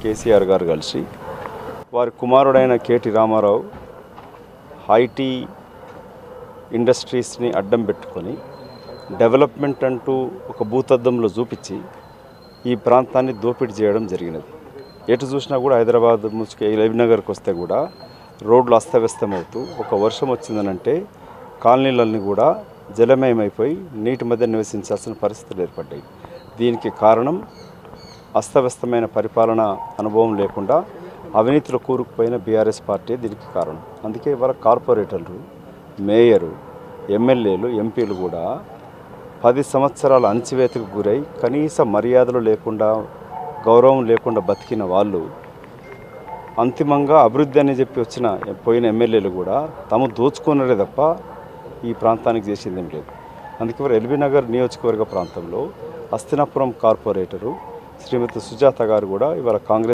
కేసీఆర్ గారు కలిసి వారి కుమారుడైన కేటీ రామారావు ఐటీ ఇండస్ట్రీస్ని అడ్డం పెట్టుకొని డెవలప్మెంట్ అంటూ ఒక భూతద్దంలో చూపించి ఈ ప్రాంతాన్ని దోపిడీ చేయడం జరిగినది. ఎటు చూసినా కూడా హైదరాబాద్ ముసుకు ఎల్బీనగర్కి వస్తే కూడా రోడ్లు అస్తవ్యస్తమవుతూ ఒక వర్షం వచ్చిందనంటే కాలనీలన్నీ కూడా జలమయమైపోయి నీటి మధ్య నివసించాల్సిన పరిస్థితులు ఏర్పడ్డాయి. దీనికి కారణం అస్తవ్యస్తమైన పరిపాలన అనుభవం లేకుండా అవినీతిలో కూరుకుపోయిన బీఆర్ఎస్ పార్టీ దీనికి కారణం. అందుకే ఇవాళ కార్పొరేటర్లు, మేయరు, ఎమ్మెల్యేలు, ఎంపీలు కూడా 10 సంవత్సరాల అణచివేతకు గురై కనీస మర్యాదలు లేకుండా, గౌరవం లేకుండా బతికిన వాళ్ళు అంతిమంగా అభివృద్ధి అని చెప్పి వచ్చిన పోయిన ఎమ్మెల్యేలు కూడా తాము దోచుకున్నదే తప్ప ఈ ప్రాంతానికి చేసిందేం లేదు. అందుకే ఇవాళ ఎల్బీనగర్ నియోజకవర్గ ప్రాంతంలో హస్తినాపురం కార్పొరేటరు శ్రీమతి సుజాత గారు కూడా ఇవాళ కాంగ్రెస్